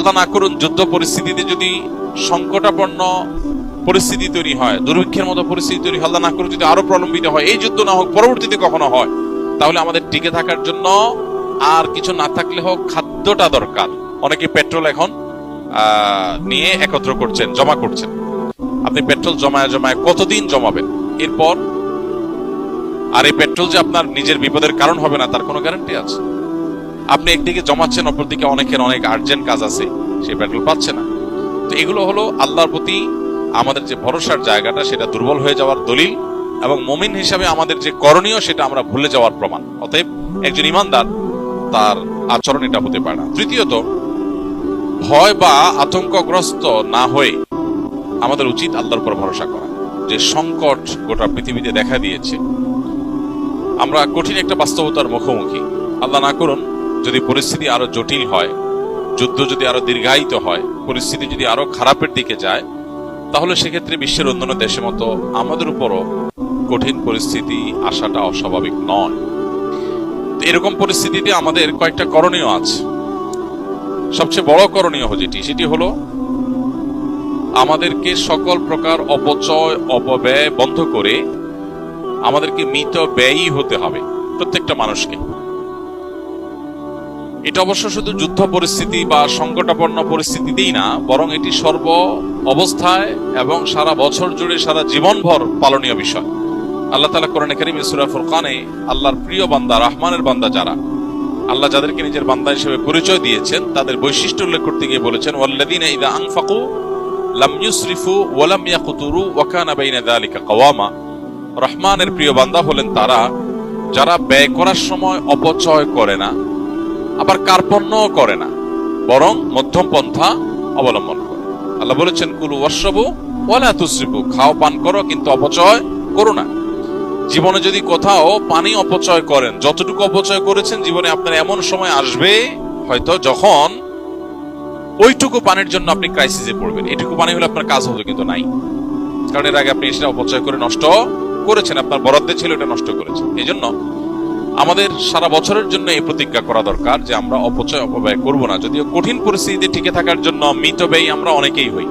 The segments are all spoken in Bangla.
আল্লাহ না করুন যুদ্ধ পরিস্থিতিতে যদি সংকটাপন্ন পরিস্থিতি তৈরি হয়, দুর্ভিক্ষের মতো পরিস্থিতি তৈরি হয়, আল্লাহ না করুন যদি আরো প্রলম্বিত হয়, এই যুদ্ধ না হোক পরবর্তীতে কখনো হয়, তাহলে আমাদের টিকে থাকার জন্য আর কিছু না থাকলে হোক খাদ্যটা দরকার। অনেকে পেট্রোল এখন নিয়ে একত্র করছেন, জমা করছেন। আপনি পেট্রোল জমায় জমায় কতদিন জমাবেন? এরপর আর এই পেট্রোল যে আপনার নিজের বিপদের কারণ হবে না তার কোনো গ্যারান্টি আছে? আপনি একদিকে জমাচ্ছেন, অপরদিকে অনেকের অনেক আর্জেন্ট কাজ আছে, সেই পেট্রোল পাচ্ছে না। তো এগুলো হলো আল্লাহর প্রতি আমাদের যে ভরসার জায়গাটা, সেটা দুর্বল হয়ে যাওয়ার দলিল, এবং মুমিন হিসাবে আমাদের যে করণীয় সেটা আমরা ভুলে যাওয়ার প্রমাণ। অতএব একজন ইমানদার তার আচরণ এটা হতে পারে না। তৃতীয়ত, ভয় বা আতঙ্কগ্রস্ত না হয়ে আমাদের উচিত আল্লাহর উপর ভরসা করা। যে সংকট গোটা পৃথিবীতে দেখা দিয়েছে, আমরা কঠিন একটা বাস্তবতার মুখোমুখি। আল্লাহ না করুন যদি পরিস্থিতি আরো জটিল হয়, যুদ্ধ যদি আরো দীর্ঘায়িত হয়, পরিস্থিতি যদি আরো খারাপের দিকে যায়, তাহলে সেক্ষেত্রে বিশ্বের অন্যান্য দেশের মতো আমাদের উপরও কঠিন পরিস্থিতি আসাটা অস্বাভাবিক নয়। এরকম পরিস্থিতিতে আমাদের কয়েকটা করণীয় আছে। সবচেয়ে বড় করণীয় সেটি হলো আমাদেরকে সকল প্রকার অপচয় অপব্যয় বন্ধ করে আমাদেরকে মিত ব্যয়ী হতে হবে প্রত্যেকটা মানুষকে। এটা অবশ্য শুধু যুদ্ধ পরিস্থিতি বা সংকটাপন্ন পরিস্থিতিতেই না, বরং এটি সর্ব অবস্থায় এবং সারা বছর জুড়ে সারা জীবনভর পালনীয় বিষয়। আল্লাহ তাআলা কোরআনে কারীমে সূরা ফুরকানে আল্লাহর প্রিয় বান্দা, রহমানের বান্দা যারা, আল্লাহ যাদেরকে নিজের বান্দা হিসেবে পরিচয় দিয়েছেন, তাদের বৈশিষ্ট্য উল্লেখ করতে গিয়ে বলেছেন, ওয়াল্লাযীনা ইযা আনফাকু লাম ইউসরিফু ওয়া লাম ইয়াকতুরু ওয়া কানা বাইনা যালিকা কাওয়ামা। রহমানের প্রিয় বান্দা হলেন তারা যারা ব্যয় করার সময় অপচয় করে না, আবার কার্পণ্যও করে না, বরং মধ্যম পন্থা অবলম্বন করে। আল্লাহ বলেছেন, কুলু ওয়াশরাবু ওয়া লা তুসরিফু, খাও পান করো কিন্তু অপচয় করো না। জীবনে যদি কোথাও পানি অপচয় করেন, যতটুকু অপচয় করেছেন জীবনে আপনার এমন সময় আসবে হয়তো যখন ওইটুকু পানির জন্য আপনি ক্রাইসিসে পড়বেন। এটুকু পানি হলে আপনার কাজ হতো, কিন্তু নাই, কারণ এর আগে আপনি সেটা অপচয় করে নষ্ট করেছেন, আপনার বরাদ্দে ছিল এটা নষ্ট করেছেন। এই জন্য আমাদের সারা বছরের জন্য এই প্রতিজ্ঞা করা দরকার যে আমরা অপচয় অপব্যয় করব না। যদিও কঠিন পরিস্থিতিতে টিকে থাকার জন্য মিতব্যয়ী আমরা অনেকেই হই।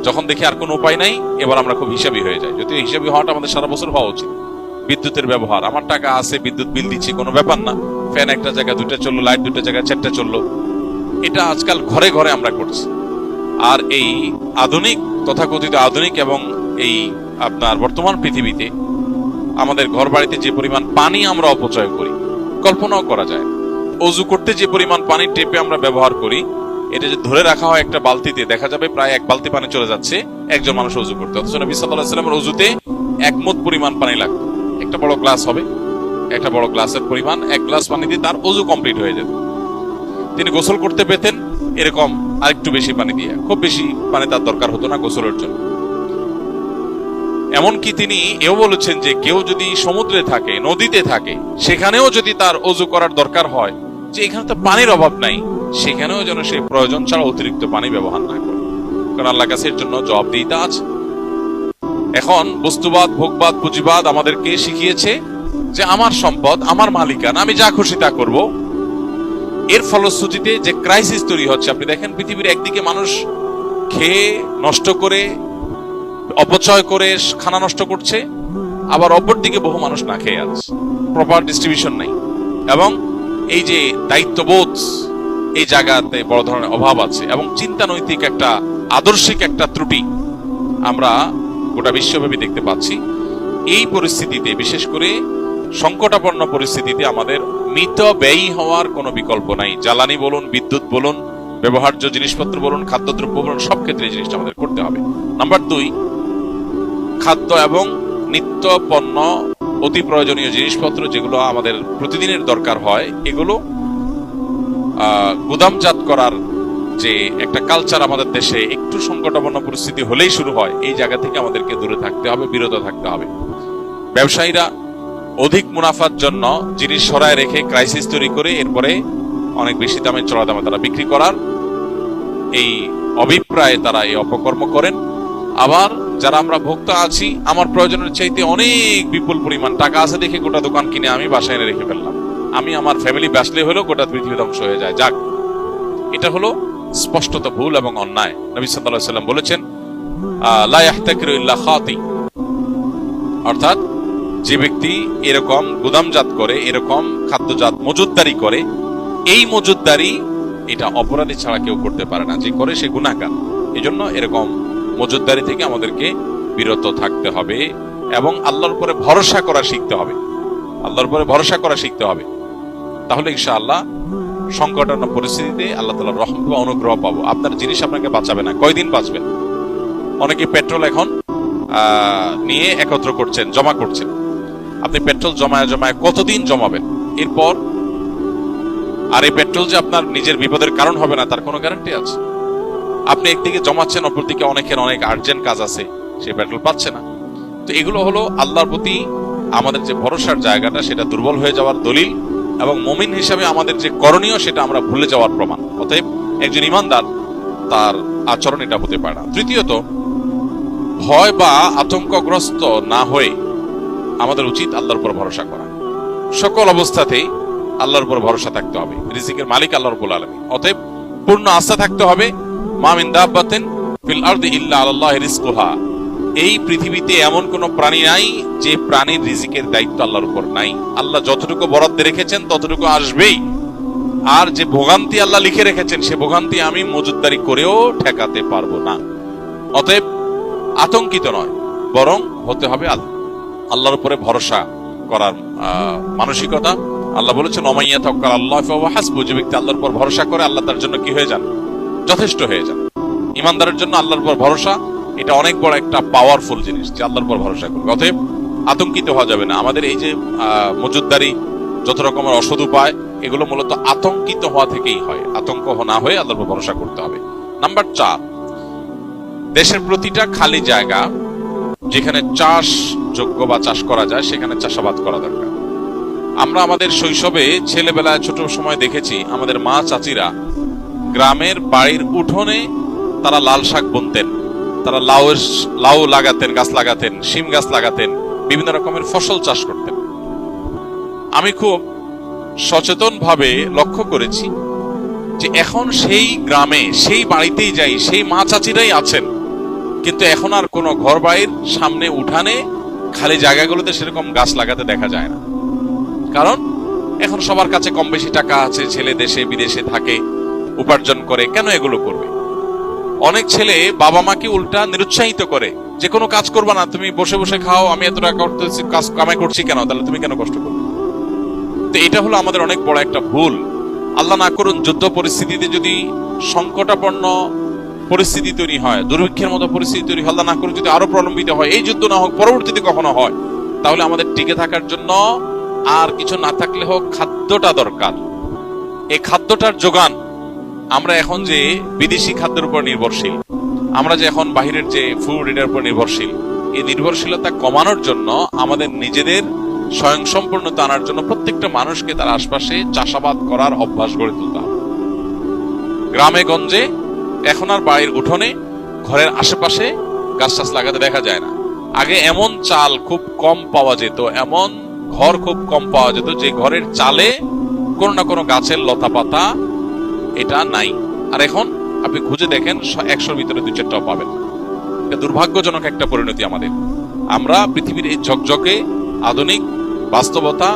যখন দেখি আর কোনো উপায় নাই, এবার আমরা খুব হিসাবী হয়ে যাই। যদিও হিসাবী হওয়াটা আমাদের সারা বছর হওয়া উচিত। বিদ্যুতের ব্যবহার, আমার টাকা আছে, বিদ্যুৎ বিল দিচ্ছি, কোনো ব্যাপার না, ফ্যান একটা জায়গায় দুইটা চললো, লাইট দুইটা জায়গায় চারটা চললো, এটা আজকাল ঘরে ঘরে আমরা করছি। আর এই আধুনিক, তথাকথিত আধুনিক এবং এই আপনার বর্তমান পৃথিবীতে আমাদের ঘর বাড়িতে যে পরিমাণ পানি আমরা অপচয় করি কল্পনাও করা যায়। অজু করতে যে পরিমাণ পানি টেপে আমরা ব্যবহার করি, এটা যে ধরে রাখা হয় একটা বালতিতে, দেখা যাবে প্রায় 1 বালতি পানি চলে যাচ্ছে একজন মানুষ অজু করতে। অথচ নবী সাল্লাল্লাহু আলাইহি ওয়াসাল্লামের অজুতে 1 মুদ পরিমাণ পানি লাগতো। একটা বড় গ্লাস হবে, একটা বড় গ্লাসের পরিমাণ 1 গ্লাস পানি দিয়ে তার অজু কমপ্লিট হয়ে যেত। তিনি গোসল করতে পেতেন এরকম আরেকটু বেশি পানি দিয়ে, খুব বেশি পানি তার দরকার হতো না গোসলের জন্য। এমনকি তিনি এও বলেছেন যে কেউ যদি সমুদ্রে থাকে, নদীতে থাকে, সেখানেও যদি তার অজু করার দরকার হয়, যে এখানে তো পানির অভাব নাই, সেখানেও যেন সে প্রয়োজন ছাড়া অতিরিক্ত পানি ব্যবহার না করে, কারণ আল্লাহর কাছে এর জন্য জবাবদিহিতা আছে। এখন বস্তুবাদ, ভোগবাদ, পুঁজিবাদ আমাদেরকে শিখিয়েছে যে আমার সম্পদ, আমার মালিকানা, আমি যা খুশি তা করব। এর ফলশ্রুতিতে যে ক্রাইসিস তৈরি হচ্ছে, আপনি দেখেন পৃথিবীর একদিকে মানুষ খেয়ে নষ্ট করে, অপচয় করে খানা নষ্ট করছে, আবার অপরদিকে বহু মানুষ না খেয়ে আছে, প্রপার ডিস্ট্রিবিউশন নাই, এবং এই যে দায়িত্ববোধ, এই জায়গাতে বড় ধরনের অভাব আছে, এবং চিন্তা নৈতিক একটা আদর্শিক একটা ত্রুটি আমরা গোটা বিশ্বব্যাপী দেখতে পাচ্ছি। এই পরিস্থিতিতে, বিশেষ করে সংকটাপন্ন পরিস্থিতিতে, আমাদের মিত ব্যয়ী হওয়ার কোনো বিকল্প নাই। জ্বালানি বলুন, বিদ্যুৎ বলুন, ব্যবহার্য জিনিসপত্র বলুন, খাদ্যদ্রব্য বলুন, সব ক্ষেত্রে এই জিনিসটা আমাদের করতে হবে। নাম্বার 2, খাদ্য এবং নিত্য পণ্য, অতি প্রয়োজনীয় জিনিসপত্র যেগুলো আমাদের প্রতিদিনের দরকার হয়, এগুলো গুদামজাত করার যে একটা কালচার আমাদের দেশে একটু সংকটাপন্ন পরিস্থিতি হলেই শুরু হয়, এই জায়গা থেকে আমাদেরকে দূরে থাকতে হবে, বিরত থাকতে হবে। ব্যবসায়ীরা অধিক মুনাফার জন্য জিনিস সরায় রেখে ক্রাইসিস তৈরি করে এরপরে অনেক বেশি দামে, চড়া দামে তারা বিক্রি করার এই অভিপ্রায়ে তারা এই অপকর্ম করেন। আবার যারা আমরা ভোক্তা আছি, আমার প্রয়োজনের চাইতে অনেক বিপুল পরিমাণ টাকা আছে দেখে গোটা দোকান কিনে আমি বাসায় এনে রেখে ফেললাম, আমি আমার ফ্যামিলি বাঁচলে হলেও গোটা পৃথিবী ধ্বংস হয়ে যায়, যাক। এটা হলো স্পষ্টত ভুল এবং অন্যায়। নবী সাল্লাল্লাহু আলাইহি ওয়াসাল্লাম বলেছেন, লা ইয়াহতাকিরু ইল্লা খাতি, অর্থাৎ যে ব্যক্তি এরকম গুদামজাত করে, এরকম খাদ্যজাত মজুদদারি করে, এই মজুদদারি এটা অপরাধী ছাড়া কেউ করতে পারে না, যে করে সে গুনাহগার। এজন্য এরকম মজুদদারি থেকে আমাদেরকে বিরত থাকতে হবে এবং আল্লাহর উপরে ভরসা করা শিখতে হবে। আল্লাহর উপরে ভরসা করা শিখতে হবে, তাহলে ইনশাআল্লাহ সংকটাপন্ন পরিস্থিতিতে আল্লাহ তাআলার রহমত বা অনুগ্রহ পাবো। আপনার জিনিস আপনাকে বাঁচাবে না, কয়দিন বাঁচবেন? অনেকে পেট্রোল এখন নিয়ে একত্র করছেন, জমা করছেন। আপনি পেট্রোল জমায় জমায় কতদিন জমাবেন? এরপর আর এই পেট্রোল যে আপনার নিজের বিপদের কারণ হবে না, তার কোনো গ্যারান্টি আছে? আপনি একদিকে জমাচ্ছেন, অপরদিকে অনেকের অনেক আর্জেন্ট কাজ আছে, সে পেট্রোল পাচ্ছে না। তো এগুলো হলো আল্লাহর প্রতি আমাদের যে ভরসার জায়গাটা, সেটা দুর্বল হয়ে যাওয়ার দলিল, এবং মুমিন হিসাবে আমাদের যে করণীয় সেটা আমরা ভুলে যাওয়ার প্রমাণ। অতএব একজন ঈমানদার তার আচরণ এটা হতে পারে না। তৃতীয়ত, ভয় বা আতঙ্কগ্রস্ত না হয়ে আমাদের উচিত আল্লাহর উপর ভরসা করা। সকল অবস্থাতেই আল্লাহর উপর ভরসা থাকতে হবে। রিজিকের মালিক আল্লাহ রাব্বুল আলামিন, অতএব পূর্ণ আস্থা থাকতে হবে। মা মিন দাব্বাতিন ফিল আরদি ইল্লা আলাল্লাহি রিজকুহা, এই পৃথিবীতে এমন কোন প্রাণী নাই যে প্রাণীর রিজিকের দায়িত্ব আল্লাহর উপর নাই। আল্লাহ যতটুকু বরাদ্দ রেখেছেন ততটুকু আসবেই, আর যে ভোগান্তি আল্লাহ লিখে রেখেছেন সে ভোগান্তি আমি মজুদদারি করেও ঠেকাতে পারবো না। অতএব আতঙ্কিত নয়, বরং হতে হবে আল্লাহর উপরে ভরসা করার মানসিকতা। আল্লাহ বলেছেন, ওমাইয়া তাওয়াক্কাল আল্লাহ ফাহুয়া হাসবুহ, যে ব্যক্তি আল্লাহর উপর ভরসা করে আল্লাহ তার জন্য কি হয়ে যান? যথেষ্ট হয়ে যান। ঈমানদারের জন্য আল্লাহর উপর ভরসা এটা অনেক বড় একটা পাওয়ারফুল জিনিস, যে আল্লাহর উপর ভরসা করবে। অতএব আতঙ্কিত হওয়া যাবে না। আমাদের এই যে মজুদদারি, যত রকমের অসৎ উপায়, এগুলো মূলত আতঙ্কিত হওয়া থেকেই হয়। আতঙ্ক না হয়ে আল্লাহর উপর ভরসা করতে হবে। নাম্বার 4, দেশের প্রতিটা খালি জায়গা যেখানে চাষ যোগ্য বা চাষ করা যায় সেখানে চাষাবাদ করা দরকার। আমরা আমাদের শৈশবে ছেলেবেলায় ছোট সময় দেখেছি আমাদের মা চাচিরা গ্রামের বাড়ির উঠোনে তারা লাল শাক বুনতেন, তারা লাউ লাগাতেন, গাছ লাগাতেন, শিম গাছ লাগাতেন, বিভিন্ন রকমের ফসল চাষ করতেন। আমি খুব সচেতন ভাবে লক্ষ্য করেছি যে এখন সেই গ্রামে, সেই বাড়িতেই যাই, সেই মা চাচিরাই আছেন, কিন্তু এখন আর কোনো ঘর বাড়ির সামনে উঠানে খালি জায়গাগুলোতে সেরকম গাছ লাগাতে দেখা যায় না। কারণ এখন সবার কাছে কম বেশি টাকা আছে, ছেলে দেশে বিদেশে থাকে, উপার্জন করে, কেন এগুলো করবে? অনেক ছেলে বাবা মাকে উল্টা নিরুৎসাহিত করে যে কোনো কাজ করবা না, তুমি বসে বসে খাও, আমি এত টাকা করতেছি, কাজ কামাই করছি কেন, তাহলে তুমি কেন কষ্ট করবে? তো এটা হলো আমাদের অনেক বড় একটা ভুল। আল্লাহ না করুন যুদ্ধ পরিস্থিতিতে যদি সংকটাপন্ন পরিস্থিতি তৈরি হয়, দুর্ভিক্ষের মতো পরিস্থিতি তৈরি হয়, আল্লাহ না করুন যদি আরো প্রলম্বিত হয়, এই যুদ্ধ না হোক, পরবর্তীতে কখনো হয়, তাহলে আমাদের টিকে থাকার জন্য আর কিছু না থাকলে হোক খাদ্যটা দরকার। এই খাদ্যটার যোগান, আমরা এখন যে বিদেশি খাদ্যের উপর নির্ভরশীল, আমরা যে এখন বাহিরের যে ফুড এটার উপর নির্ভরশীল, এই নির্ভরশীলতা কমানোর জন্য আমাদের নিজেদের স্বয়ংসম্পূর্ণতা আনার জন্য প্রত্যেকটা মানুষকে তার আশপাশে চাষাবাদ করার অভ্যাস গড়ে তুলতে হবে। গ্রামে গঞ্জে এখন আর বাড়ির উঠোনে, ঘরের আশেপাশে গাছ টাছ লাগাতে দেখা যায় না। আগে এমন চাল খুব কম পাওয়া যেত, এমন ঘর খুব কম পাওয়া যেত যে ঘরের চালে কোনো না কোনো গাছের লতা পাতা এটা নাই। আর এখন আপনি খুঁজে দেখেন 100-র ভিতরে 2-4টাও পাবেন না। এটা দুর্ভাগ্যজনক একটা পরিণতি আমাদের। আমরা পৃথিবীর এই ঝকঝকে আধুনিক বাস্তবতা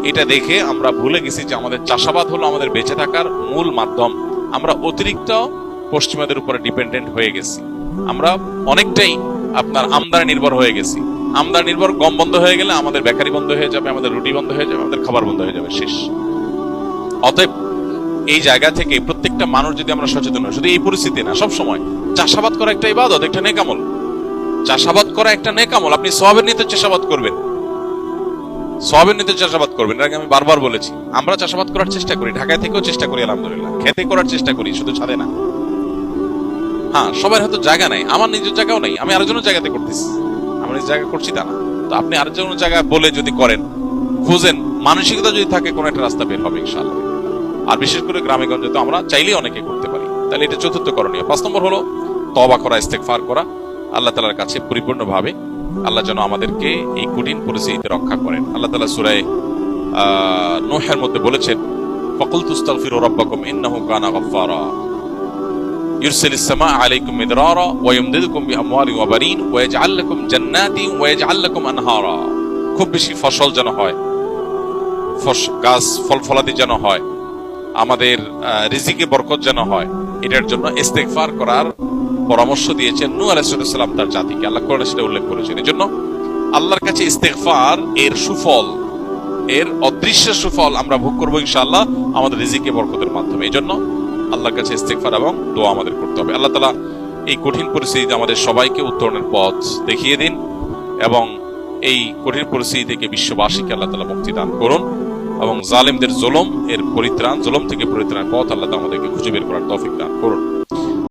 এটা দেখে আমরা ভুলে গেছি যে আমাদের চাষাবাদ হলো আমাদের বেঁচে থাকার মূল মাধ্যম। আমরা অতিরিক্ত পশ্চিমাদের উপরে ডিপেন্ডেন্ট হয়ে গেছি। আমরা অনেকটাই আপনার আমদানি নির্ভর হয়ে গেছি। আমদানি নির্ভর গম বন্ধ হয়ে গেলে আমাদের বেকারি বন্ধ হয়ে যাবে, আমাদের রুটি বন্ধ হয়ে যাবে, আমাদের খাবার বন্ধ হয়ে যাবে, শেষ। অতএব এই জায়গা থেকে প্রত্যেকটা মানুষ যদি আমরা সচেতন হই, শুধু এই পরিস্থিতি না, সব সময় চাষাবাদ করা একটা ইবাদত, একটা নেক আমল। চাষাবাদ করা একটা নেক আমল। আপনি সওয়াবের নিয়তে চাষাবাদ করবেন, সওয়াবের নিয়তে চাষাবাদ করবেন। এর আগে আমি বারবার বলেছি, আমরা চাষাবাদ করার চেষ্টা করি, ঢাকায় থেকেও চেষ্টা করি, আলহামদুলিল্লাহ, খেতে করার চেষ্টা করি, শুধু ছাদে না। হ্যাঁ, সবার হয়তো জায়গা নাই, আমার নিজের জায়গাও নাই, আমি আরেকজনের জায়গাতে করতেছি, আমি নিজের জায়গা করছি তা না। তো আপনি আরেকজনের জায়গায় বলে যদি করেন, খুঁজেন, মানসিকতা যদি থাকে, কোনো একটা রাস্তা বের হবে ইনশাআল্লাহ। আর বিশেষ করে গ্রামে গঞ্জে তো আমরা চাইলেই অনেকে করতে পারি। তাহলে এটা চতুর্থ করণীয়। 5 নম্বর হলো তওবা করা, ইস্তেগফার করা আল্লাহ তাআলার কাছে পরিপূর্ণভাবে। আল্লাহ যেন আমাদেরকে এই কঠিন পরিস্থিতিতে রক্ষা করেন। আল্লাহ তাআলা সূরা নূহের মধ্যে বলেছেন, ফাকুলতু আস্তাগফিরু রাব্বাকুম ইন্নাহু কানা গাফফারা। ইউরসিলিস সামা আলাইকুম মিদরারা ওয়া ইমদিদুকুম বিআমওয়ালিন ওয়া বানিন ওয়া ইয়াজআল লাকুম জান্নাতিন ওয়া ইয়াজআল লাকুম আনহারা। খুব বেশি ফসল যেন হয়, গাছ ফল ফলাদি যেন হয়, আমাদের রিজিকে বরকত যেন হয়, এটার জন্য ইস্তেগফার করার পরামর্শ দিয়েছেন নূহ আলাইহিস সালাম তার জাতিকে। আল্লাহ কোরআনে সেটা উল্লেখ করেছেন। এজন্য আল্লাহর কাছে ইস্তেগফার এর সুফল, এর অদৃশ্য সুফল আমরা ভোগ করবো ইনশাআল্লাহ আমাদের রিজিকে বরকতের মাধ্যমে। এই জন্য আল্লাহর কাছে ইস্তেগফার এবং দোয়া আমাদের করতে হবে। আল্লাহ তাআলা এই কঠিন পরিস্থিতিতে আমাদের সবাইকে উত্তরণের পথ দেখিয়ে দিন এবং এই কঠিন পরিস্থিতি থেকে বিশ্ববাসীকে আল্লাহ তাআলা মুক্তি দান করুন এবং জালেমদের জুলুম এর পরিত্রাণ, জুলুম থেকে পরিত্রাণের পথ আল্লাহ তাআলা আমাদেরকে খুঁজে বের করার তৌফিক দান করুন।